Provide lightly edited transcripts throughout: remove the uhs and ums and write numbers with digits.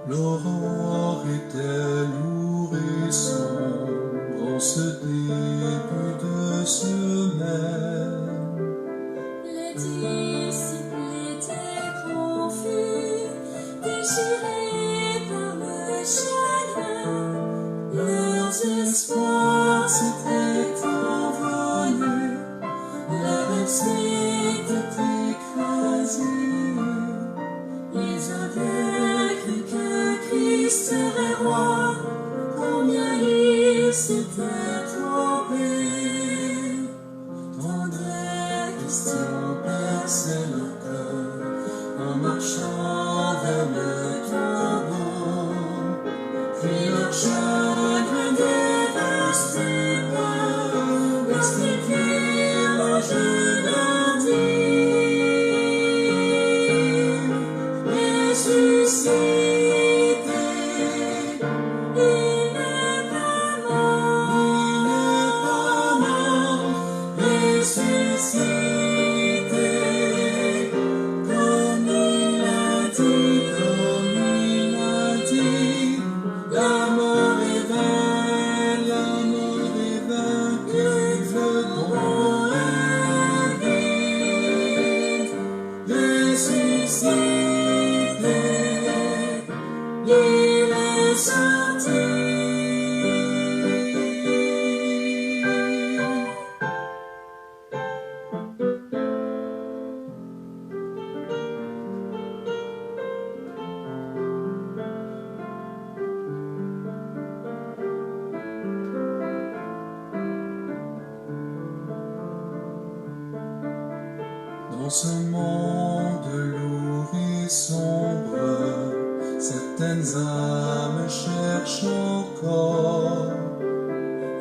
L'aurore était lourde et sombre en ce début de semaine. Les disciples étaient confus, déchirés par le chagrin. Leurs espoirs s'étaient envolés, leur expectative écrasée. Ils avaient cru que Christ serait roi, combien ils s'étaient trompés. Tant de questions perçaient leur cœur en marchant vers le tombeau. Puis leur chagrin dévasté par expliquer l'enjeu leur dit. Ressuscité, il n'est pas mort, ressuscité, comme il a dit, la mort est vaincue, le tombeau est vide, ressuscité. Il est sorti. Dans ce monde lourd et sombre, certaines âmes cherchent encore.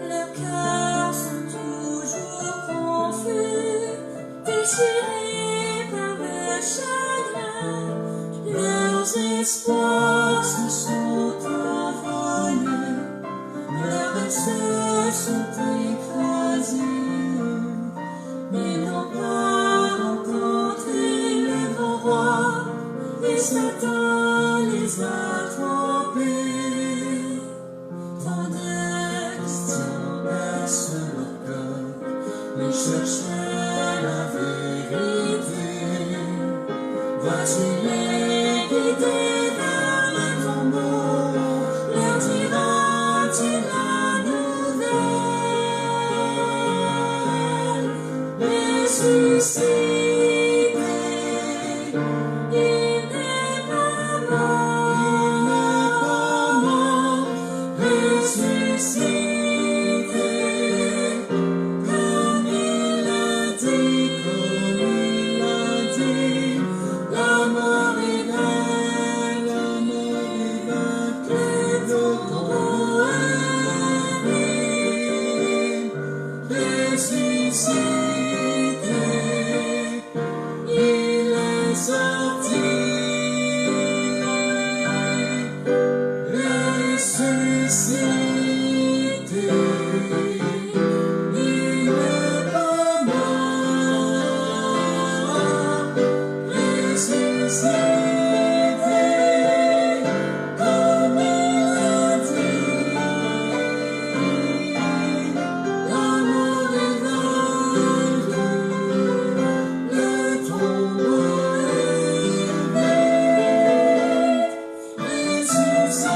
Leurs cœurs sont toujours confus, déchirés par le chagrin. Leurs espoirs se sont envolés, leurs rêves se sont écrasés. Ils n'ont pas rencontré le grand roi, et Satan les a trompés. Tant de questions percent leur cœur, ils cherchent la vérité. Voici les guider vers le tombeau, leur dira-t-il la nouvelle? Ressuscité, il n'est pas mort, ressuscité, comme il a dit, la mort est vaincue, le tombeau est vide, ressuscité, il est sorti. Ressuscité, il n'est pas mort, ressuscité, comme il a dit, la mort est vaincue, le tombeau est vide, ressuscité.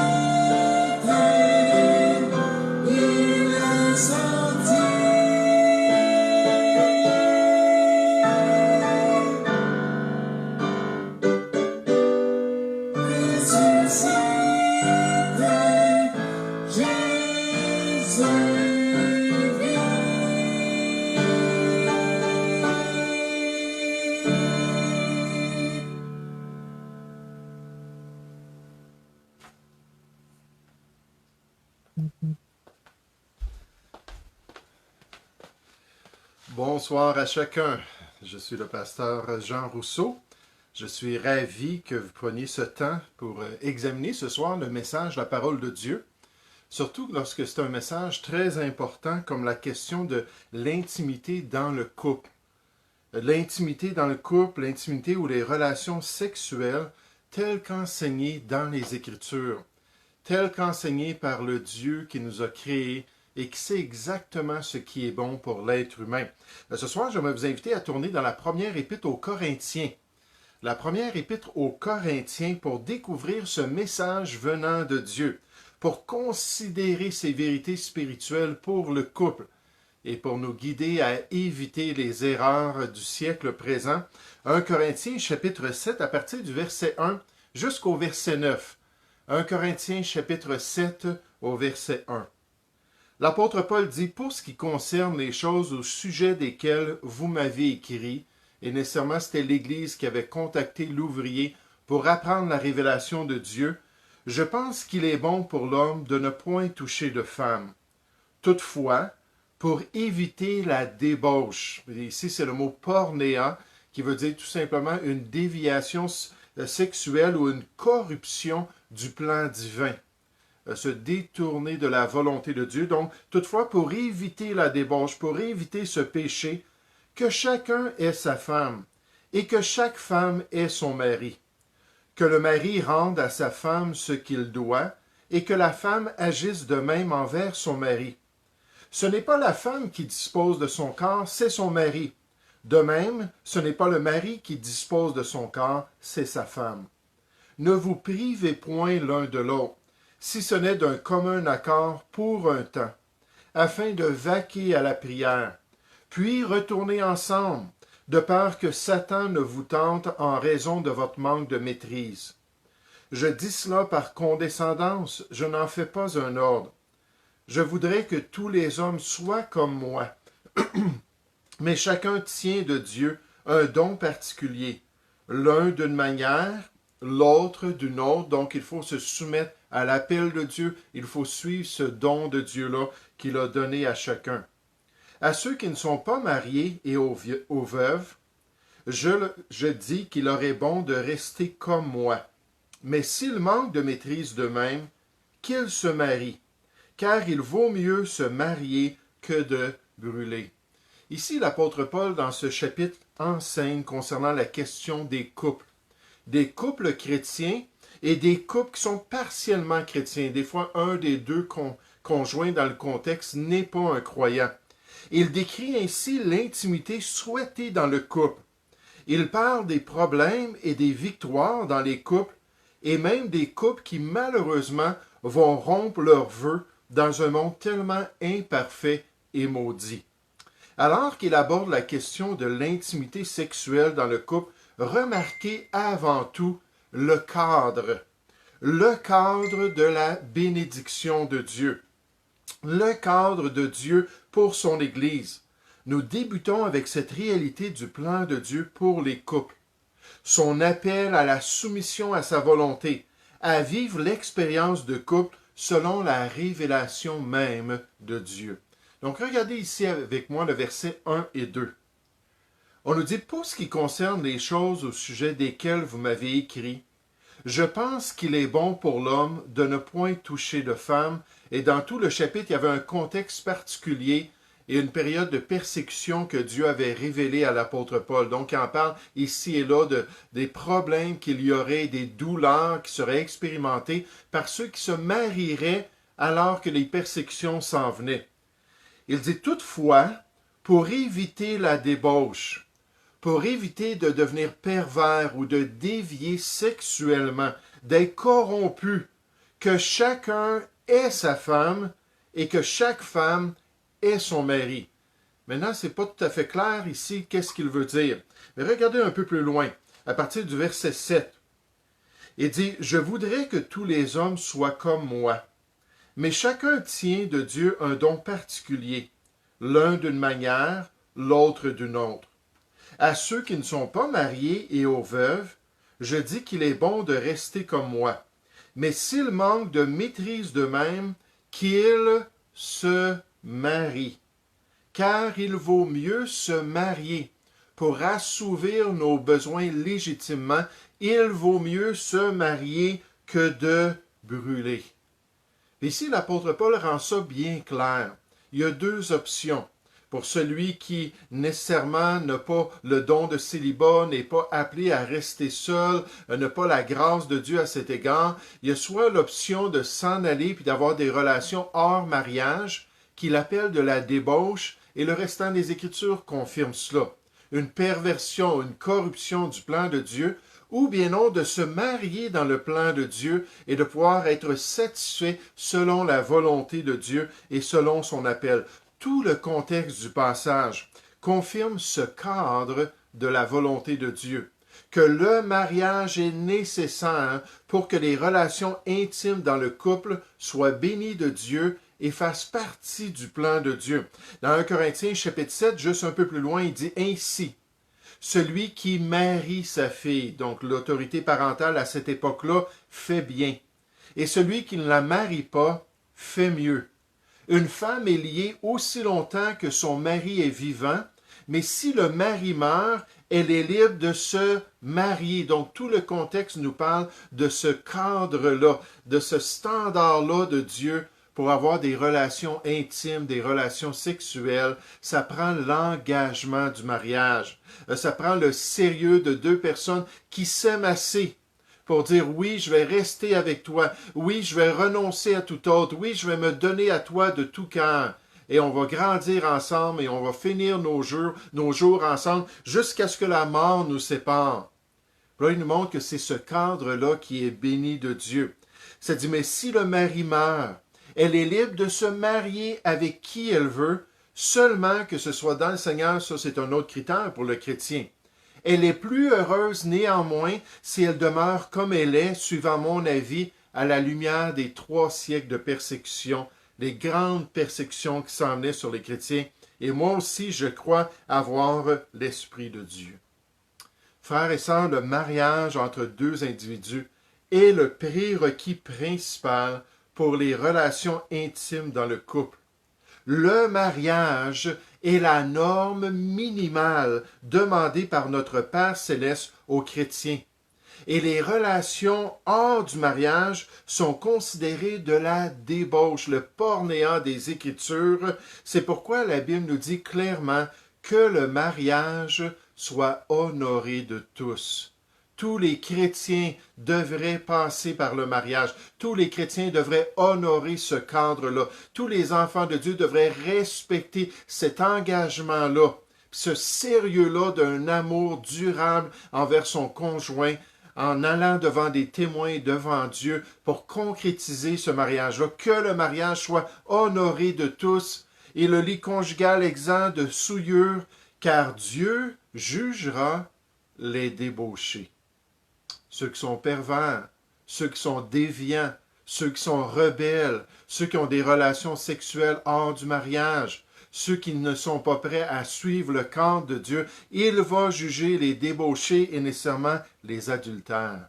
Bonsoir à chacun. Je suis le pasteur Jean Rousseau. Je suis ravi que vous preniez ce temps pour examiner ce soir le message de la parole de Dieu. Surtout lorsque c'est un message très important comme la question de l'intimité dans le couple. L'intimité dans le couple, l'intimité ou les relations sexuelles tel qu'enseigné dans les Écritures, tel qu'enseigné par le Dieu qui nous a créés et qui sait exactement ce qui est bon pour l'être humain. Ce soir, je vais vous inviter à tourner dans la première épître aux Corinthiens. La première épître aux Corinthiens pour découvrir ce message venant de Dieu, pour considérer ces vérités spirituelles pour le couple et pour nous guider à éviter les erreurs du siècle présent. 1 Corinthiens chapitre 7 à partir du verset 1 jusqu'au verset 9. 1 Corinthiens chapitre 7 au verset 1. L'apôtre Paul dit, « Pour ce qui concerne les choses au sujet desquelles vous m'avez écrit, » et nécessairement c'était l'Église qui avait contacté l'ouvrier pour apprendre la révélation de Dieu, « Je pense qu'il est bon pour l'homme de ne point toucher de femme. Toutefois, pour éviter la débauche. » Ici, c'est le mot pornéa, qui veut dire tout simplement une déviation sexuelle ou une corruption du plan divin. Se détourner de la volonté de Dieu. Donc, toutefois, pour éviter la débauche, pour éviter ce péché, que chacun ait sa femme, et que chaque femme ait son mari. Que le mari rende à sa femme ce qu'il doit, et que la femme agisse de même envers son mari. Ce n'est pas la femme qui dispose de son corps, c'est son mari. De même, ce n'est pas le mari qui dispose de son corps, c'est sa femme. Ne vous privez point l'un de l'autre, si ce n'est d'un commun accord pour un temps, afin de vaquer à la prière, puis retourner ensemble, de peur que Satan ne vous tente en raison de votre manque de maîtrise. Je dis cela par condescendance, je n'en fais pas un ordre. Je voudrais que tous les hommes soient comme moi, mais chacun tient de Dieu un don particulier, l'un d'une manière, l'autre d'une autre, donc il faut se soumettre à l'appel de Dieu, il faut suivre ce don de Dieu-là qu'il a donné à chacun. À ceux qui ne sont pas mariés et aux veuves, je dis qu'il aurait bon de rester comme moi. Mais s'ils manquent de maîtrise d'eux-mêmes, qu'ils se marient, car il vaut mieux se marier que de brûler. Ici, l'apôtre Paul, dans ce chapitre, enseigne concernant la question des couples chrétiens et des couples qui sont partiellement chrétiens. Des fois, un des deux conjoints dans le contexte n'est pas un croyant. Il décrit ainsi l'intimité souhaitée dans le couple. Il parle des problèmes et des victoires dans les couples et même des couples qui malheureusement vont rompre leurs vœux dans un monde tellement imparfait et maudit. Alors qu'il aborde la question de l'intimité sexuelle dans le couple, remarquez avant tout le cadre de la bénédiction de Dieu, le cadre de Dieu pour son Église. Nous débutons avec cette réalité du plan de Dieu pour les couples, son appel à la soumission à sa volonté, à vivre l'expérience de couple selon la révélation même de Dieu. Donc regardez ici avec moi le verset 1 et 2. On nous dit, pour ce qui concerne les choses au sujet desquelles vous m'avez écrit, je pense qu'il est bon pour l'homme de ne point toucher de femme. Et dans tout le chapitre, il y avait un contexte particulier et une période de persécution que Dieu avait révélée à l'apôtre Paul. Donc, il en parle ici et là des problèmes qu'il y aurait, des douleurs qui seraient expérimentées par ceux qui se marieraient alors que les persécutions s'en venaient. Il dit toutefois, pour éviter la débauche, pour éviter de devenir pervers ou de dévier sexuellement, d'être corrompu, que chacun ait sa femme et que chaque femme ait son mari. Maintenant, ce n'est pas tout à fait clair ici qu'est-ce qu'il veut dire. Mais regardez un peu plus loin, à partir du verset 7. Il dit, « Je voudrais que tous les hommes soient comme moi, mais chacun tient de Dieu un don particulier, l'un d'une manière, l'autre d'une autre. À ceux qui ne sont pas mariés et aux veuves, je dis qu'il est bon de rester comme moi. Mais s'ils manquent de maîtrise d'eux-mêmes, qu'ils se marient. Car il vaut mieux se marier pour assouvir nos besoins légitimement. Il vaut mieux se marier que de brûler. » Ici, l'apôtre Paul rend ça bien clair. Il y a deux options. pour celui qui nécessairement n'a pas le don de célibat, n'est pas appelé à rester seul, n'a pas la grâce de Dieu à cet égard, il y a soit l'option de s'en aller puis d'avoir des relations hors mariage, qu'il appelle de la débauche, et le restant des Écritures confirme cela. Une perversion, une corruption du plan de Dieu, ou bien non de se marier dans le plan de Dieu et de pouvoir être satisfait selon la volonté de Dieu et selon son appel. Tout le contexte du passage confirme ce cadre de la volonté de Dieu, que le mariage est nécessaire pour que les relations intimes dans le couple soient bénies de Dieu et fassent partie du plan de Dieu. Dans 1 Corinthiens chapitre 7, juste un peu plus loin, il dit ainsi: celui qui marie sa fille, donc l'autorité parentale à cette époque-là, fait bien. Et celui qui ne la marie pas, fait mieux. Une femme est liée aussi longtemps que son mari est vivant, mais si le mari meurt, elle est libre de se marier. Donc tout le contexte nous parle de ce cadre-là, de ce standard-là de Dieu pour avoir des relations intimes, des relations sexuelles. Ça prend l'engagement du mariage. Ça prend le sérieux de deux personnes qui s'aiment assez pour dire oui, je vais rester avec toi. Oui, je vais renoncer à tout autre. Oui, je vais me donner à toi de tout cœur. Et on va grandir ensemble et on va finir nos jours ensemble jusqu'à ce que la mort nous sépare. Là, il nous montre que c'est ce cadre-là qui est béni de Dieu. Ça dit, mais si le mari meurt, elle est libre de se marier avec qui elle veut, seulement que ce soit dans le Seigneur. Ça, c'est un autre critère pour le chrétien. Elle est plus heureuse néanmoins si elle demeure comme elle est, suivant mon avis, à la lumière des 3 siècles de persécution, les grandes persécutions qui s'en venaient sur les chrétiens. Et moi aussi, je crois avoir l'Esprit de Dieu. Frères et sœurs, le mariage entre deux individus est le prérequis principal pour les relations intimes dans le couple. Le mariage est la norme minimale demandée par notre Père céleste aux chrétiens. Et les relations hors du mariage sont considérées de la débauche, le pornéant des Écritures. C'est pourquoi la Bible nous dit clairement que le mariage soit honoré de tous. Tous les chrétiens devraient passer par le mariage. Tous les chrétiens devraient honorer ce cadre-là. Tous les enfants de Dieu devraient respecter cet engagement-là, ce sérieux-là d'un amour durable envers son conjoint, en allant devant des témoins devant Dieu pour concrétiser ce mariage-là, que le mariage soit honoré de tous et le lit conjugal exempt de souillure, car Dieu jugera les débauchés. Ceux qui sont pervers, ceux qui sont déviants, ceux qui sont rebelles, ceux qui ont des relations sexuelles hors du mariage, ceux qui ne sont pas prêts à suivre le cadre de Dieu, il va juger les débauchés et nécessairement les adultères.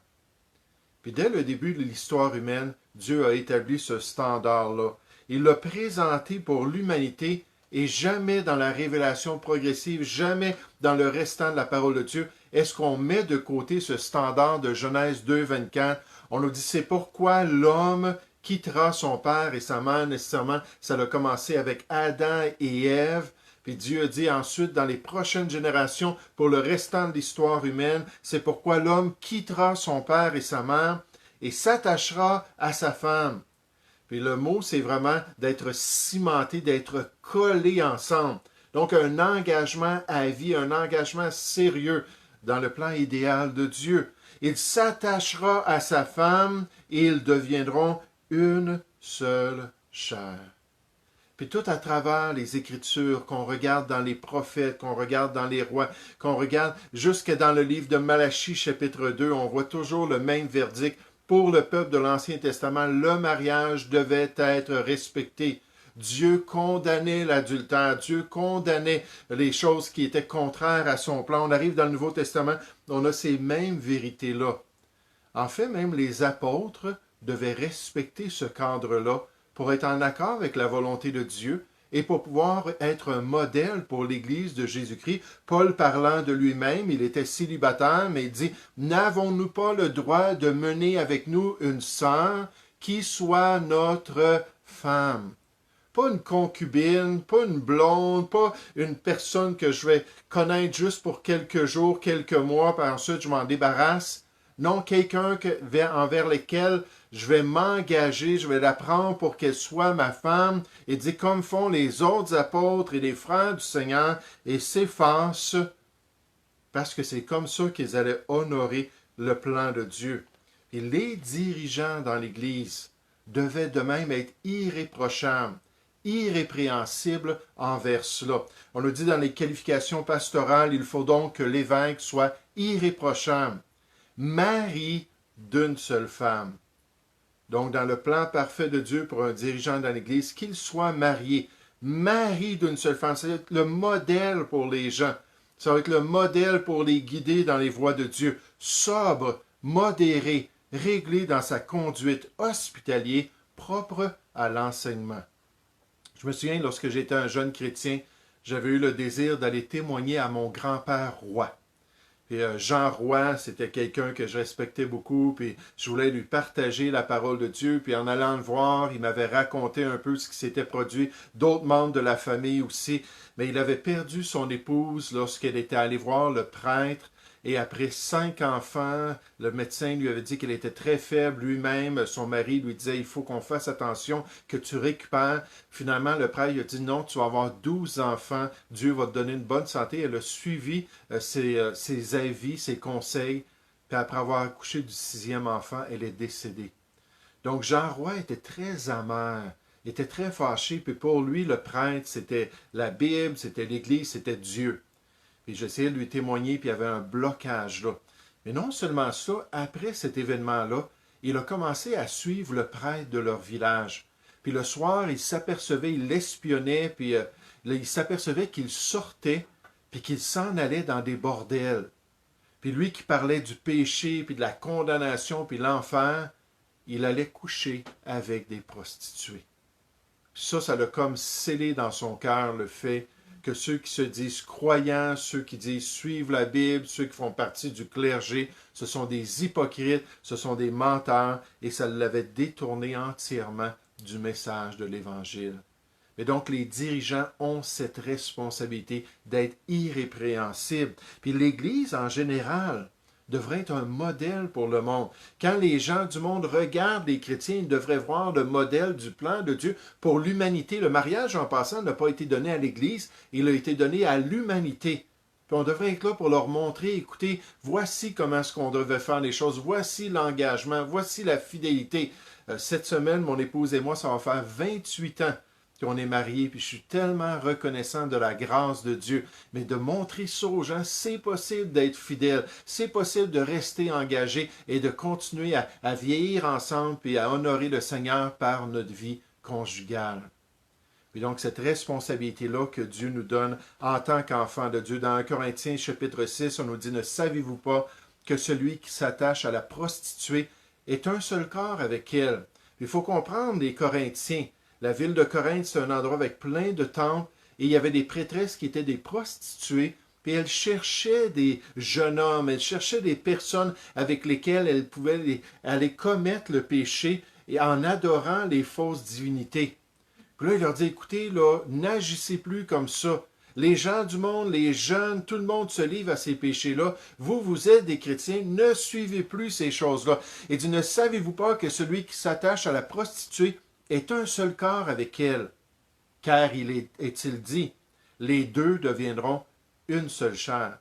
Puis dès le début de l'histoire humaine, Dieu a établi ce standard-là. Il l'a présenté pour l'humanité et jamais dans la révélation progressive, jamais dans le restant de la parole de Dieu, est-ce qu'on met de côté ce standard de Genèse 2, 24. On nous dit, c'est pourquoi l'homme quittera son père et sa mère, nécessairement, ça a commencé avec Adam et Ève, puis Dieu a dit ensuite, dans les prochaines générations, pour le restant de l'histoire humaine, c'est pourquoi l'homme quittera son père et sa mère et s'attachera à sa femme. Puis le mot, c'est vraiment d'être cimenté, d'être collé ensemble. Donc un engagement à vie, un engagement sérieux dans le plan idéal de Dieu. Il s'attachera à sa femme et ils deviendront une seule chair. Puis tout à travers les Écritures, qu'on regarde dans les prophètes, qu'on regarde dans les rois, qu'on regarde jusque dans le livre de Malachie chapitre 2, on voit toujours le même verdict. Pour le peuple de l'Ancien Testament, le mariage devait être respecté. Dieu condamnait l'adultère, Dieu condamnait les choses qui étaient contraires à son plan. On arrive dans le Nouveau Testament, on a ces mêmes vérités-là. En fait, même les apôtres devaient respecter ce cadre-là pour être en accord avec la volonté de Dieu et pour pouvoir être un modèle pour l'Église de Jésus-Christ. Paul parlant de lui-même, il était célibataire, mais il dit « N'avons-nous pas le droit de mener avec nous une sœur qui soit notre femme ?» Pas une concubine, pas une blonde, pas une personne que je vais connaître juste pour quelques jours, quelques mois, puis ensuite je m'en débarrasse. Non, quelqu'un envers lequel je vais m'engager, je vais la prendre pour qu'elle soit ma femme, et dit comme font les autres apôtres et les frères du Seigneur, et s'effacent, parce que c'est comme ça qu'ils allaient honorer le plan de Dieu. Et les dirigeants dans l'Église devaient de même être irréprochables, irrépréhensibles envers cela. On nous dit dans les qualifications pastorales, il faut donc que l'évêque soit irréprochable, mari d'une seule femme. Donc, dans le plan parfait de Dieu pour un dirigeant dans l'Église, qu'il soit marié, mari d'une seule femme, ça va être le modèle pour les gens. Ça va être le modèle pour les guider dans les voies de Dieu. Sobre, modéré, réglé dans sa conduite, hospitalier, propre à l'enseignement. Je me souviens, lorsque j'étais un jeune chrétien, j'avais eu le désir d'aller témoigner à mon grand-père Roy. Puis Jean Roy, c'était quelqu'un que je respectais beaucoup, puis je voulais lui partager la parole de Dieu, puis en allant le voir, il m'avait raconté un peu ce qui s'était produit, d'autres membres de la famille aussi, mais il avait perdu son épouse lorsqu'elle était allée voir le prêtre, et après 5 enfants, le médecin lui avait dit qu'elle était très faible lui-même, son mari lui disait « il faut qu'on fasse attention, que tu récupères ». Finalement, le prêtre lui a dit « non, tu vas avoir 12 enfants, Dieu va te donner une bonne santé ». Elle a suivi ses avis, ses conseils, puis après avoir accouché du 6e enfant, elle est décédée. Donc Jean Roy était très amer, était très fâché, puis pour lui, le prêtre, c'était la Bible, c'était l'Église, c'était Dieu. Puis j'essayais de lui témoigner, puis il y avait un blocage là. Mais non seulement ça, après cet événement-là, il a commencé à suivre le prêtre de leur village. Puis le soir, il s'apercevait, il l'espionnait, puis il s'apercevait qu'il sortait, puis qu'il s'en allait dans des bordels. Puis lui qui parlait du péché, puis de la condamnation, puis l'enfer, il allait coucher avec des prostituées. Ça l'a comme scellé dans son cœur le fait que ceux qui se disent croyants, ceux qui disent suivre la Bible, ceux qui font partie du clergé, ce sont des hypocrites, ce sont des menteurs, et ça l'avait détourné entièrement du message de l'Évangile. Et donc, les dirigeants ont cette responsabilité d'être irrépréhensibles. Puis l'Église, en général, devrait être un modèle pour le monde. Quand les gens du monde regardent les chrétiens, ils devraient voir le modèle du plan de Dieu pour l'humanité. Le mariage, en passant, n'a pas été donné à l'Église, il a été donné à l'humanité. Puis on devrait être là pour leur montrer, écoutez, voici comment est-ce qu'on devait faire les choses, voici l'engagement, voici la fidélité. Cette semaine, mon épouse et moi, ça va faire 28 ans qu'on est mariés, puis je suis tellement reconnaissant de la grâce de Dieu. Mais de montrer ça aux gens, c'est possible d'être fidèle, c'est possible de rester engagé et de continuer à vieillir ensemble puis à honorer le Seigneur par notre vie conjugale. Et donc, cette responsabilité-là que Dieu nous donne en tant qu'enfant de Dieu. Dans 1 Corinthiens chapitre 6, on nous dit « Ne savez-vous pas que celui qui s'attache à la prostituée est un seul corps avec elle? » Il faut comprendre les Corinthiens. La ville de Corinthe, c'est un endroit avec plein de temples, et il y avait des prêtresses qui étaient des prostituées, puis elles cherchaient des jeunes hommes, elles cherchaient des personnes avec lesquelles elles pouvaient aller commettre le péché et en adorant les fausses divinités. Puis là, il leur dit, écoutez, là, n'agissez plus comme ça. Les gens du monde, les jeunes, tout le monde se livre à ces péchés-là. Vous êtes des chrétiens, ne suivez plus ces choses-là. Il dit, ne savez-vous pas que celui qui s'attache à la prostituée est un seul corps avec elle? Car est-il dit, les deux deviendront une seule chair.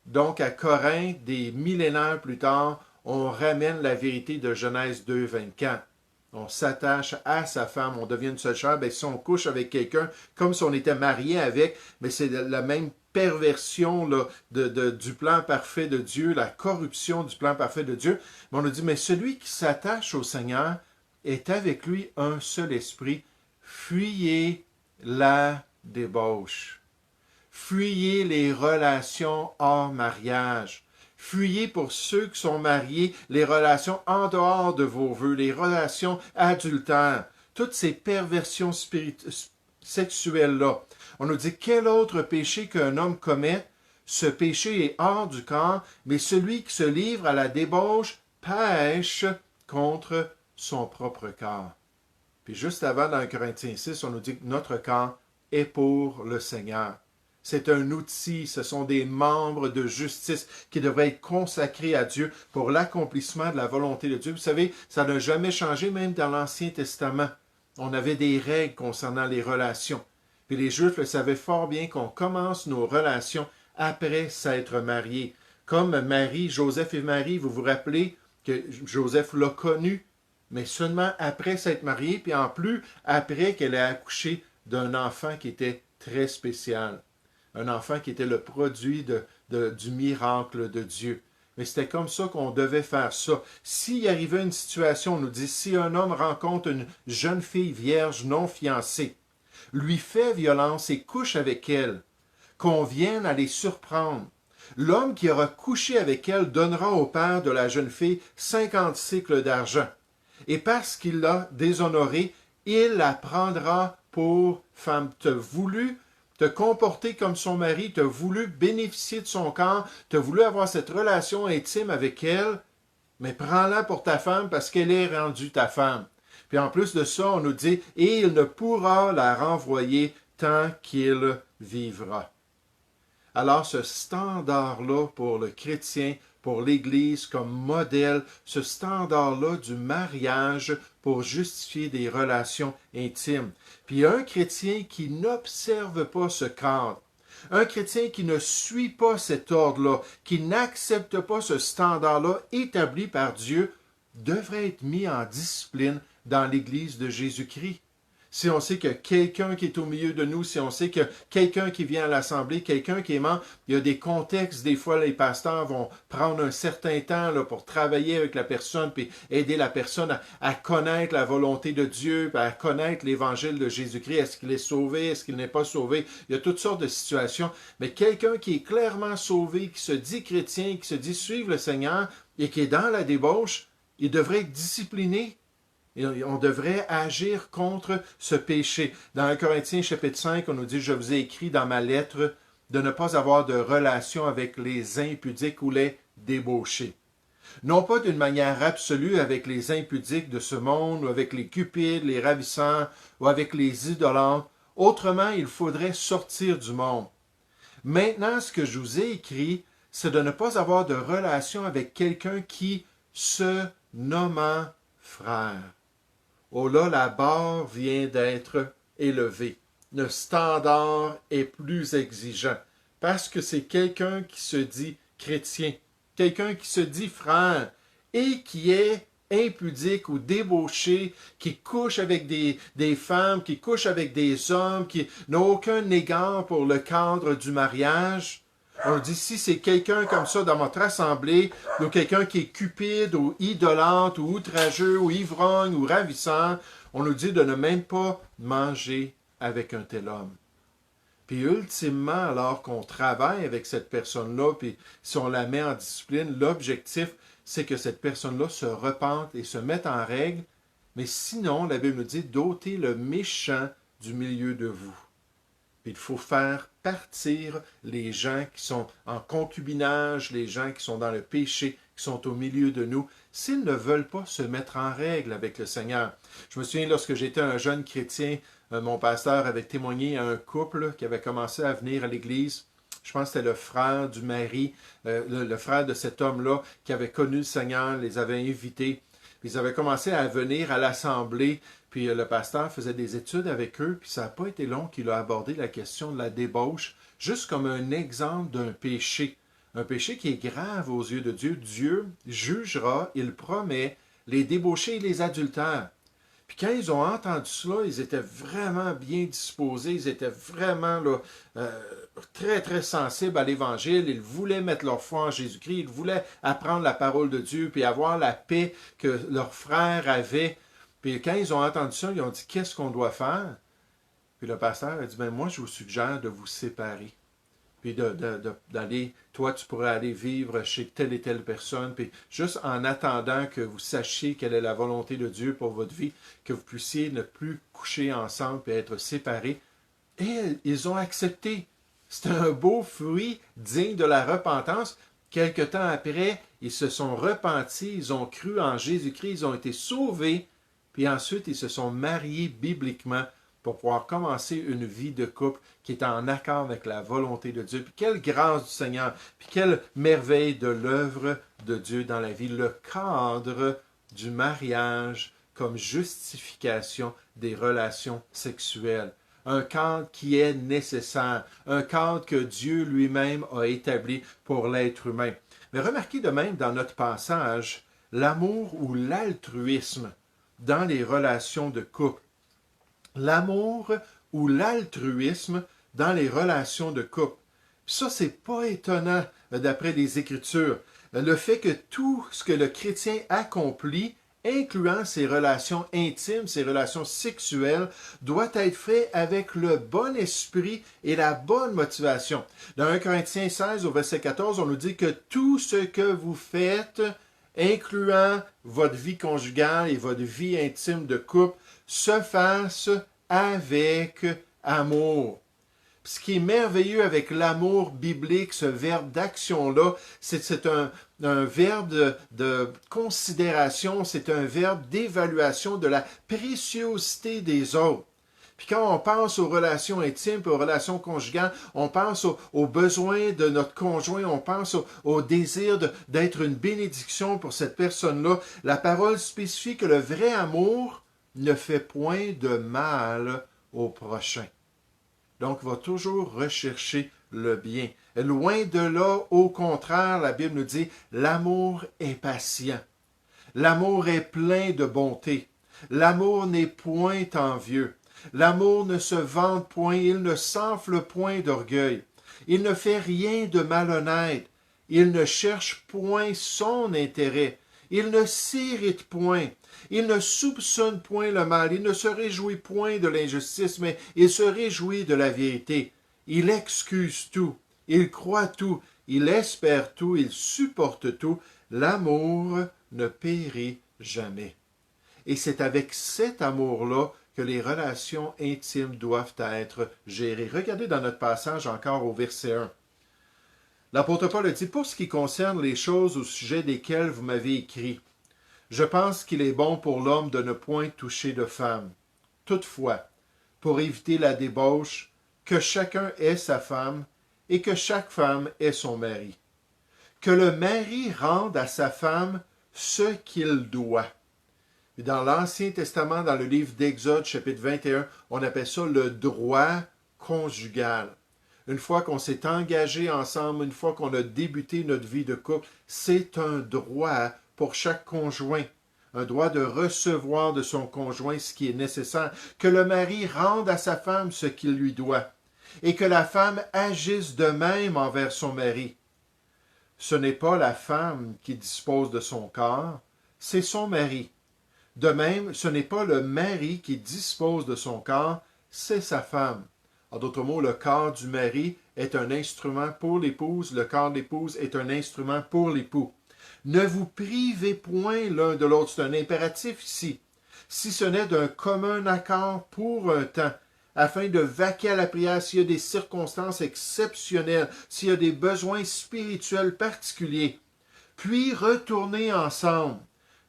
Donc à Corinthe, des millénaires plus tard, on ramène la vérité de Genèse 2, 24. On s'attache à sa femme, on devient une seule chair. Ben, si on couche avec quelqu'un, comme si on était marié avec, mais c'est la même perversion là, du plan parfait de Dieu, la corruption du plan parfait de Dieu. Mais on nous dit, mais celui qui s'attache au Seigneur est avec lui un seul esprit. Fuyez la débauche. Fuyez les relations hors mariage. Fuyez pour ceux qui sont mariés les relations en dehors de vos vœux, les relations adultères, toutes ces perversions sexuelles-là. On nous dit quel autre péché qu'un homme commet, ce péché est hors du corps, mais celui qui se livre à la débauche pêche contre son propre corps. Puis juste avant, dans 1 Corinthiens 6, on nous dit que notre corps est pour le Seigneur. C'est un outil, ce sont des membres de justice qui devraient être consacrés à Dieu pour l'accomplissement de la volonté de Dieu. Vous savez, ça n'a jamais changé, même dans l'Ancien Testament. On avait des règles concernant les relations. Puis les Juifs le savaient fort bien qu'on commence nos relations après s'être mariés. Comme Marie, Joseph et Marie, vous vous rappelez que Joseph l'a connu, mais seulement après s'être marié, puis en plus après qu'elle ait accouché d'un enfant qui était très spécial. Un enfant qui était le produit du miracle de Dieu. Mais c'était comme ça qu'on devait faire ça. S'il arrivait une situation, on nous dit, si un homme rencontre une jeune fille vierge non fiancée, lui fait violence et couche avec elle, qu'on vienne à les surprendre. L'homme qui aura couché avec elle donnera au père de la jeune fille 50 cycles d'argent. Et parce qu'il l'a déshonorée, il la prendra pour femme. T'as voulu te comporter comme son mari, t'as voulu bénéficier de son corps, t'as voulu avoir cette relation intime avec elle, mais prends-la pour ta femme parce qu'elle est rendue ta femme. Puis en plus de ça, on nous dit, et il ne pourra la renvoyer tant qu'il vivra. Alors ce standard-là pour le chrétien, pour l'Église comme modèle, ce standard-là du mariage pour justifier des relations intimes. Puis un chrétien qui n'observe pas ce cadre, un chrétien qui ne suit pas cet ordre-là, qui n'accepte pas ce standard-là établi par Dieu, devrait être mis en discipline dans l'Église de Jésus-Christ. Si on sait que quelqu'un qui est au milieu de nous, si on sait que quelqu'un qui vient à l'Assemblée, quelqu'un qui est membre, il y a des contextes, des fois les pasteurs vont prendre un certain temps là, pour travailler avec la personne, puis aider la personne à connaître la volonté de Dieu, puis à connaître l'Évangile de Jésus-Christ. Est-ce qu'il est sauvé? Est-ce qu'il n'est pas sauvé? Il y a toutes sortes de situations. Mais quelqu'un qui est clairement sauvé, qui se dit chrétien, qui se dit suivre le Seigneur, et qui est dans la débauche, il devrait être discipliné. Et on devrait agir contre ce péché. Dans 1 Corinthiens chapitre 5, on nous dit « Je vous ai écrit dans ma lettre de ne pas avoir de relation avec les impudiques ou les débauchés. » Non pas d'une manière absolue avec les impudiques de ce monde, ou avec les cupides, les ravissants, ou avec les idolâtres. Autrement, il faudrait sortir du monde. Maintenant, ce que je vous ai écrit, c'est de ne pas avoir de relation avec quelqu'un qui se nommant frère. Oh là, la barre vient d'être élevée. Le standard est plus exigeant parce que c'est quelqu'un qui se dit chrétien, quelqu'un qui se dit frère et qui est impudique ou débauché, qui couche avec des femmes, qui couche avec des hommes, qui n'a aucun égard pour le cadre du mariage. On dit, si c'est quelqu'un comme ça dans votre assemblée, ou quelqu'un qui est cupide, ou idolâtre, ou outrageux, ou ivrogne, ou ravissant, on nous dit de ne même pas manger avec un tel homme. Puis ultimement, alors qu'on travaille avec cette personne-là, puis si on la met en discipline, l'objectif, c'est que cette personne-là se repente et se mette en règle, mais sinon, la Bible nous dit d'ôter le méchant du milieu de vous. Puis il faut faire partir les gens qui sont en concubinage, les gens qui sont dans le péché, qui sont au milieu de nous, s'ils ne veulent pas se mettre en règle avec le Seigneur. Je me souviens, lorsque j'étais un jeune chrétien, mon pasteur avait témoigné à un couple qui avait commencé à venir à l'église. Je pense que c'était le frère du mari, le frère de cet homme-là qui avait connu le Seigneur, les avait invités. Puis ils avaient commencé à venir à l'assemblée, puis le pasteur faisait des études avec eux, puis ça n'a pas été long qu'il a abordé la question de la débauche, juste comme un exemple d'un péché. Un péché qui est grave aux yeux de Dieu. Dieu jugera, il promet, les débauchés et les adultères. Puis quand ils ont entendu cela, ils étaient vraiment bien disposés, ils étaient vraiment là, très, très sensibles à l'Évangile. Ils voulaient mettre leur foi en Jésus-Christ, ils voulaient apprendre la parole de Dieu, puis avoir la paix que leurs frères avaient. Puis quand ils ont entendu ça, ils ont dit « Qu'est-ce qu'on doit faire? » Puis le pasteur a dit « Moi, je vous suggère de vous séparer. » Puis d'aller, toi, tu pourrais aller vivre chez telle et telle personne, puis juste en attendant que vous sachiez quelle est la volonté de Dieu pour votre vie, que vous puissiez ne plus coucher ensemble et être séparés. Et ils ont accepté. C'était un beau fruit digne de la repentance. Quelque temps après, ils se sont repentis, ils ont cru en Jésus-Christ, ils ont été sauvés, Puis ensuite, ils se sont mariés bibliquement pour pouvoir commencer une vie de couple qui est en accord avec la volonté de Dieu. Puis quelle grâce du Seigneur, puis quelle merveille de l'œuvre de Dieu dans la vie, le cadre du mariage comme justification des relations sexuelles. Un cadre qui est nécessaire, un cadre que Dieu lui-même a établi pour l'être humain. Mais remarquez de même dans notre passage l'amour ou l'altruisme dans les relations de couple. L'amour ou l'altruisme dans les relations de couple. Puis ça, c'est pas étonnant d'après les Écritures. Le fait que tout ce que le chrétien accomplit, incluant ses relations intimes, ses relations sexuelles, doit être fait avec le bon esprit et la bonne motivation. Dans 1 Corinthiens 16, au verset 14, on nous dit que tout ce que vous faites, incluant votre vie conjugale et votre vie intime de couple, se fasse avec amour. Ce qui est merveilleux avec l'amour biblique, ce verbe d'action-là, c'est un verbe de considération, c'est un verbe d'évaluation de la préciosité des autres. Puis quand on pense aux relations intimes, aux relations conjugales, on pense aux besoins de notre conjoint, on pense au désir d'être une bénédiction pour cette personne-là. La parole spécifie que le vrai amour ne fait point de mal au prochain. Donc, va toujours rechercher le bien. Et loin de là, au contraire, la Bible nous dit, l'amour est patient. L'amour est plein de bonté. L'amour n'est point envieux. L'amour ne se vante point, il ne s'enfle point d'orgueil. Il ne fait rien de malhonnête. Il ne cherche point son intérêt. Il ne s'irrite point. Il ne soupçonne point le mal. Il ne se réjouit point de l'injustice, mais il se réjouit de la vérité. Il excuse tout. Il croit tout. Il espère tout. Il supporte tout. L'amour ne périt jamais. Et c'est avec cet amour-là que les relations intimes doivent être gérées. Regardez dans notre passage encore au verset 1. L'apôtre Paul dit, « Pour ce qui concerne les choses au sujet desquelles vous m'avez écrit, je pense qu'il est bon pour l'homme de ne point toucher de femme. Toutefois, pour éviter la débauche, que chacun ait sa femme et que chaque femme ait son mari. Que le mari rende à sa femme ce qu'il doit. » Et dans l'Ancien Testament, dans le livre d'Exode, chapitre 21, on appelle ça le droit conjugal. Une fois qu'on s'est engagé ensemble, une fois qu'on a débuté notre vie de couple, c'est un droit pour chaque conjoint, un droit de recevoir de son conjoint ce qui est nécessaire, que le mari rende à sa femme ce qu'il lui doit, et que la femme agisse de même envers son mari. Ce n'est pas la femme qui dispose de son corps, c'est son mari. De même, ce n'est pas le mari qui dispose de son corps, c'est sa femme. En d'autres mots, le corps du mari est un instrument pour l'épouse, le corps de l'épouse est un instrument pour l'époux. Ne vous privez point l'un de l'autre, c'est un impératif ici, si ce n'est d'un commun accord pour un temps, afin de vaquer à la prière s'il y a des circonstances exceptionnelles, s'il y a des besoins spirituels particuliers, puis retournez ensemble,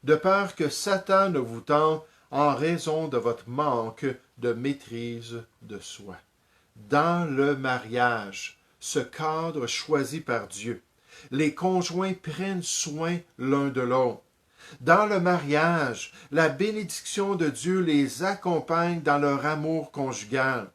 de peur que Satan ne vous tente en raison de votre manque de maîtrise de soi. Dans le mariage, ce cadre choisi par Dieu, les conjoints prennent soin l'un de l'autre. Dans le mariage, la bénédiction de Dieu les accompagne dans leur amour conjugal.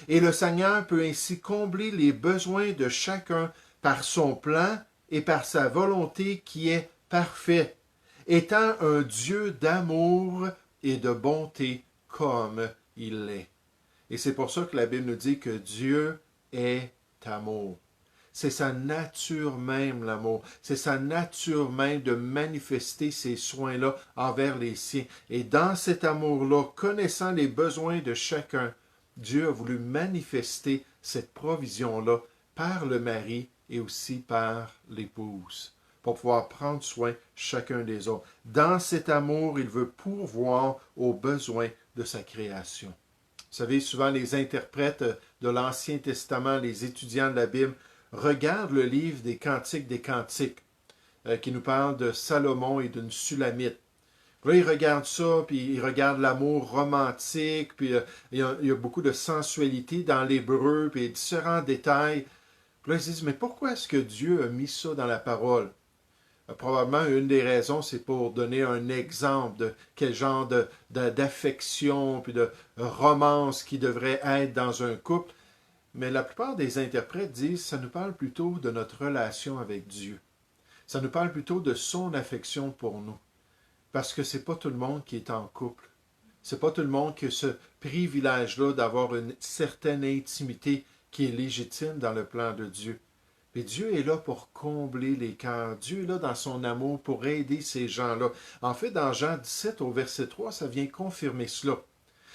Et le Seigneur peut ainsi combler les besoins de chacun par son plan et par sa volonté qui est parfaite, étant un Dieu d'amour et de bonté comme il l'est. Et c'est pour ça que la Bible nous dit que Dieu est amour. C'est sa nature même, l'amour. C'est sa nature même de manifester ces soins-là envers les siens. Et dans cet amour-là, connaissant les besoins de chacun, Dieu a voulu manifester cette provision-là par le mari et aussi par l'épouse, pour pouvoir prendre soin chacun des autres. Dans cet amour, il veut pourvoir aux besoins de sa création. Vous savez, souvent les interprètes de l'Ancien Testament, les étudiants de la Bible, regardent le livre des Cantiques, qui nous parle de Salomon et d'une Sulamite. Là, il regarde ça, puis il regarde l'amour romantique, puis il y a beaucoup de sensualité dans l'hébreu, puis différents détails. Puis là, ils se disent, mais pourquoi est-ce que Dieu a mis ça dans la parole? Probablement, une des raisons, c'est pour donner un exemple de quel genre d'affection, puis de romance qui devrait être dans un couple. Mais la plupart des interprètes disent, ça nous parle plutôt de notre relation avec Dieu. Ça nous parle plutôt de son affection pour nous. Parce que c'est pas tout le monde qui est en couple. C'est pas tout le monde qui a ce privilège-là d'avoir une certaine intimité qui est légitime dans le plan de Dieu. Mais Dieu est là pour combler les cœurs. Dieu est là dans son amour pour aider ces gens-là. En fait, dans Jean 17 au verset 3, ça vient confirmer cela.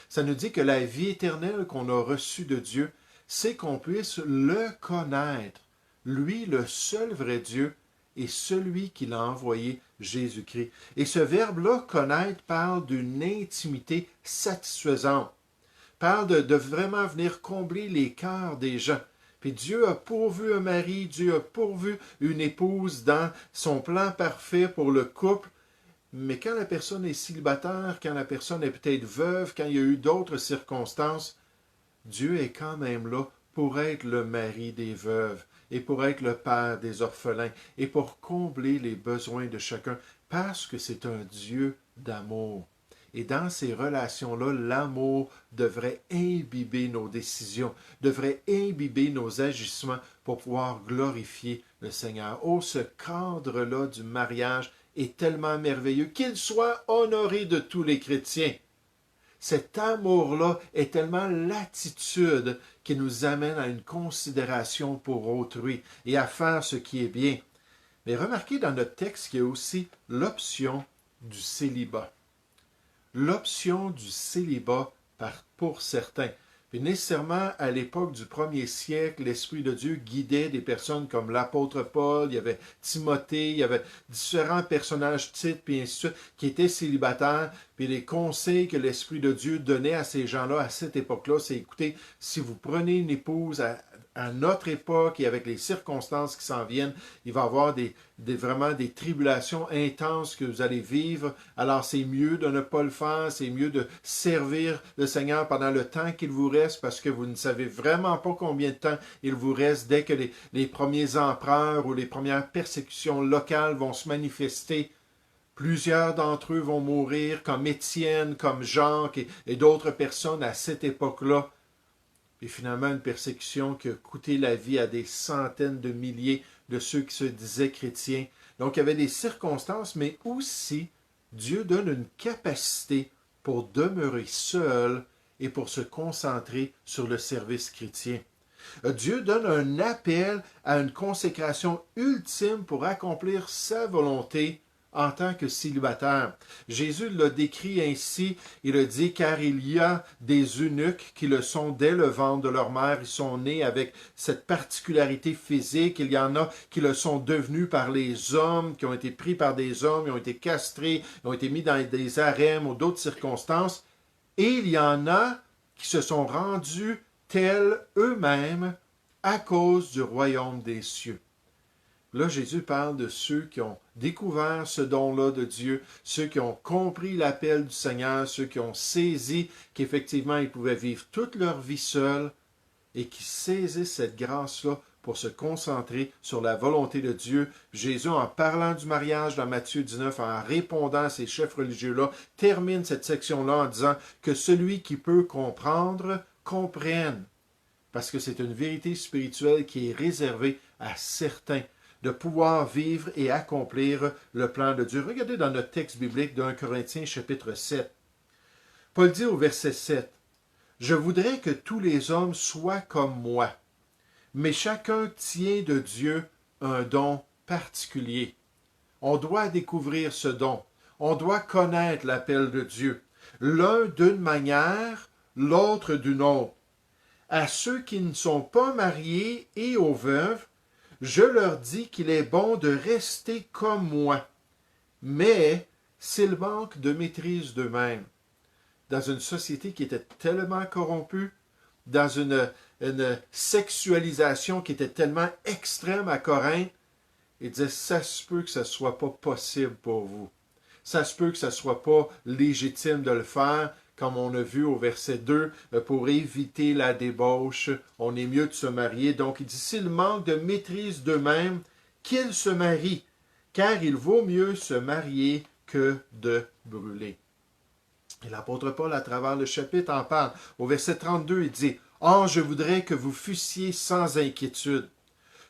Ça nous dit que la vie éternelle qu'on a reçue de Dieu, c'est qu'on puisse le connaître. Lui, le seul vrai Dieu, et celui qui l'a envoyé, Jésus-Christ. Et ce verbe-là, connaître, parle d'une intimité satisfaisante. Parle de vraiment venir combler les cœurs des gens. Puis Dieu a pourvu un mari, Dieu a pourvu une épouse dans son plan parfait pour le couple. Mais quand la personne est célibataire, quand la personne est peut-être veuve, quand il y a eu d'autres circonstances, Dieu est quand même là pour être le mari des veuves et pour être le père des orphelins et pour combler les besoins de chacun parce que c'est un Dieu d'amour. Et dans ces relations-là, l'amour devrait imbiber nos décisions, devrait imbiber nos agissements pour pouvoir glorifier le Seigneur. Oh, ce cadre-là du mariage est tellement merveilleux, qu'il soit honoré de tous les chrétiens. Cet amour-là est tellement l'attitude qui nous amène à une considération pour autrui et à faire ce qui est bien. Mais remarquez dans notre texte qu'il y a aussi l'option du célibat. L'option du célibat pour certains. Puis nécessairement, à l'époque du 1er siècle, l'Esprit de Dieu guidait des personnes comme l'apôtre Paul, il y avait Timothée, il y avait différents personnages titres, puis ainsi de suite, qui étaient célibataires. Puis les conseils que l'Esprit de Dieu donnait à ces gens-là, à cette époque-là, c'est écoutez, si vous prenez une épouse à notre époque et avec les circonstances qui s'en viennent, il va y avoir vraiment des tribulations intenses que vous allez vivre. Alors c'est mieux de ne pas le faire, c'est mieux de servir le Seigneur pendant le temps qu'il vous reste parce que vous ne savez vraiment pas combien de temps il vous reste dès que les premiers empereurs ou les premières persécutions locales vont se manifester. Plusieurs d'entre eux vont mourir comme Étienne, comme Jacques et d'autres personnes à cette époque-là. Et finalement, une persécution qui a coûté la vie à des centaines de milliers de ceux qui se disaient chrétiens. Donc, il y avait des circonstances, mais aussi, Dieu donne une capacité pour demeurer seul et pour se concentrer sur le service chrétien. Dieu donne un appel à une consécration ultime pour accomplir sa volonté en tant que célibataire. Jésus l'a décrit ainsi, il a dit, car il y a des eunuques qui le sont dès le ventre de leur mère, ils sont nés avec cette particularité physique, il y en a qui le sont devenus par les hommes, qui ont été pris par des hommes, ils ont été castrés, ils ont été mis dans des harems ou d'autres circonstances, et il y en a qui se sont rendus tels eux-mêmes à cause du royaume des cieux. Là, Jésus parle de ceux qui ont découvert ce don-là de Dieu, ceux qui ont compris l'appel du Seigneur, ceux qui ont saisi qu'effectivement ils pouvaient vivre toute leur vie seuls et qui saisissent cette grâce-là pour se concentrer sur la volonté de Dieu. Jésus, en parlant du mariage dans Matthieu 19, en répondant à ces chefs religieux-là, termine cette section-là en disant que celui qui peut comprendre, comprenne. Parce que c'est une vérité spirituelle qui est réservée à certains, de pouvoir vivre et accomplir le plan de Dieu. Regardez dans notre texte biblique de 1 Corinthiens chapitre 7. Paul dit au verset 7, « Je voudrais que tous les hommes soient comme moi, mais chacun tient de Dieu un don particulier. On doit découvrir ce don. On doit connaître l'appel de Dieu. L'un d'une manière, l'autre d'une autre. À ceux qui ne sont pas mariés et aux veuves, je leur dis qu'il est bon de rester comme moi, mais s'ils manquent de maîtrise d'eux-mêmes, dans une société qui était tellement corrompue, dans une sexualisation qui était tellement extrême à Corinthe, il disait, ça se peut que ce ne soit pas possible pour vous. Ça se peut que ça ne soit pas légitime de le faire, comme on a vu au verset 2, pour éviter la débauche, on est mieux de se marier. Donc il dit, s'ils manquent de maîtrise d'eux-mêmes, qu'ils se marient, car il vaut mieux se marier que de brûler. Et l'apôtre Paul, à travers le chapitre, en parle. Au verset 32, il dit, « Or, je voudrais que vous fussiez sans inquiétude.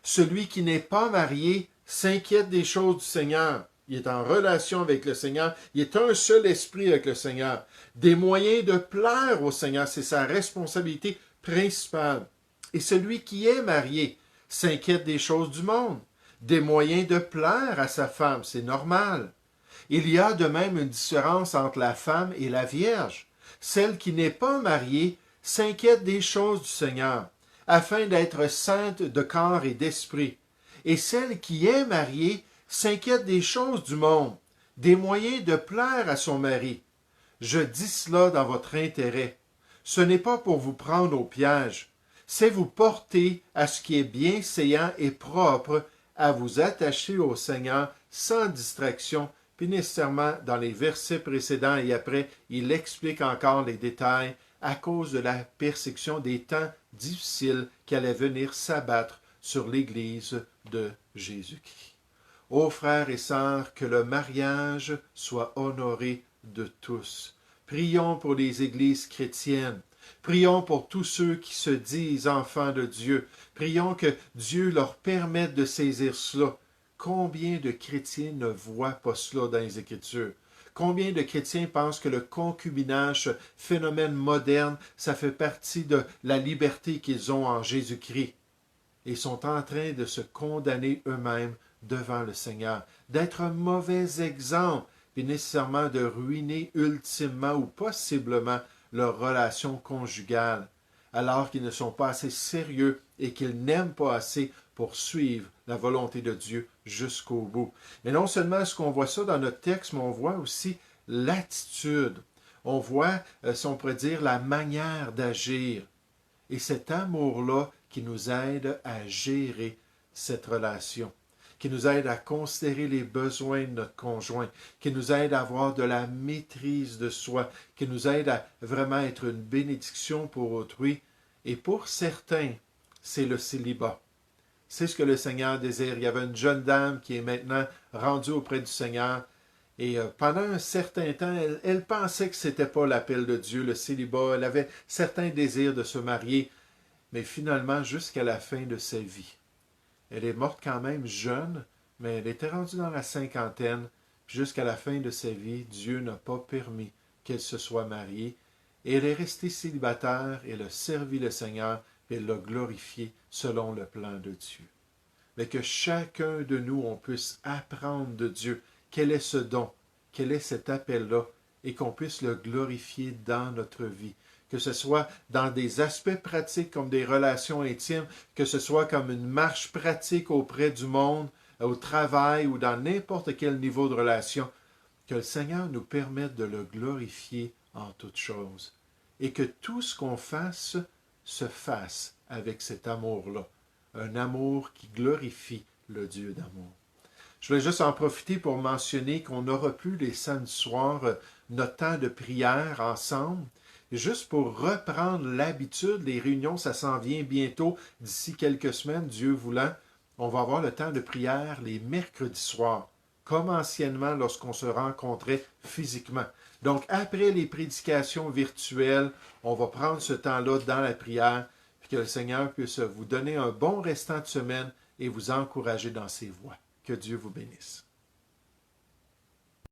Celui qui n'est pas marié s'inquiète des choses du Seigneur. » Il est en relation avec le Seigneur. Il est un seul esprit avec le Seigneur. Des moyens de plaire au Seigneur, c'est sa responsabilité principale. Et celui qui est marié s'inquiète des choses du monde. Des moyens de plaire à sa femme, c'est normal. Il y a de même une différence entre la femme et la vierge. Celle qui n'est pas mariée s'inquiète des choses du Seigneur, afin d'être sainte de corps et d'esprit. Et celle qui est mariée s'inquiète des choses du monde, des moyens de plaire à son mari. Je dis cela dans votre intérêt. Ce n'est pas pour vous prendre au piège, c'est vous porter à ce qui est bienséant et propre, à vous attacher au Seigneur sans distraction. Puis nécessairement, dans les versets précédents et après, il explique encore les détails à cause de la persécution des temps difficiles qui allaient venir s'abattre sur l'Église de Jésus-Christ. Ô frères et sœurs, que le mariage soit honoré de tous. Prions pour les églises chrétiennes. Prions pour tous ceux qui se disent enfants de Dieu. Prions que Dieu leur permette de saisir cela. Combien de chrétiens ne voient pas cela dans les Écritures? Combien de chrétiens pensent que le concubinage, ce phénomène moderne, ça fait partie de la liberté qu'ils ont en Jésus-Christ? Et sont en train de se condamner eux-mêmes devant le Seigneur, d'être un mauvais exemple, et nécessairement de ruiner ultimement ou possiblement leur relation conjugale, alors qu'ils ne sont pas assez sérieux et qu'ils n'aiment pas assez pour suivre la volonté de Dieu jusqu'au bout. Et non seulement est-ce qu'on voit ça dans notre texte, mais on voit aussi l'attitude. On voit, si on pourrait dire, la manière d'agir. Et cet amour-là qui nous aide à gérer cette relation, qui nous aide à considérer les besoins de notre conjoint, qui nous aide à avoir de la maîtrise de soi, qui nous aide à vraiment être une bénédiction pour autrui. Et pour certains, c'est le célibat. C'est ce que le Seigneur désire. Il y avait une jeune dame qui est maintenant rendue auprès du Seigneur. Et pendant un certain temps, elle pensait que ce n'était pas l'appel de Dieu, le célibat. Elle avait certains désirs de se marier. Mais finalement, jusqu'à la fin de sa vie, elle est morte quand même jeune, mais elle était rendue dans la cinquantaine. Jusqu'à la fin de sa vie, Dieu n'a pas permis qu'elle se soit mariée. Et elle est restée célibataire, elle a servi le Seigneur, et elle l'a glorifié selon le plan de Dieu. Mais que chacun de nous, on puisse apprendre de Dieu quel est ce don, quel est cet appel-là, et qu'on puisse le glorifier dans notre vie. Que ce soit dans des aspects pratiques comme des relations intimes, que ce soit comme une marche pratique auprès du monde, au travail ou dans n'importe quel niveau de relation, que le Seigneur nous permette de le glorifier en toutes choses. Et que tout ce qu'on fasse se fasse avec cet amour-là. Un amour qui glorifie le Dieu d'amour. Je voulais juste en profiter pour mentionner qu'on n'aura plus les samedis soirs notre temps de prière ensemble. Juste pour reprendre l'habitude, les réunions, ça s'en vient bientôt, d'ici quelques semaines, Dieu voulant. On va avoir le temps de prière les mercredis soirs, comme anciennement lorsqu'on se rencontrait physiquement. Donc, après les prédications virtuelles, on va prendre ce temps-là dans la prière, puis que le Seigneur puisse vous donner un bon restant de semaine et vous encourager dans ses voies. Que Dieu vous bénisse.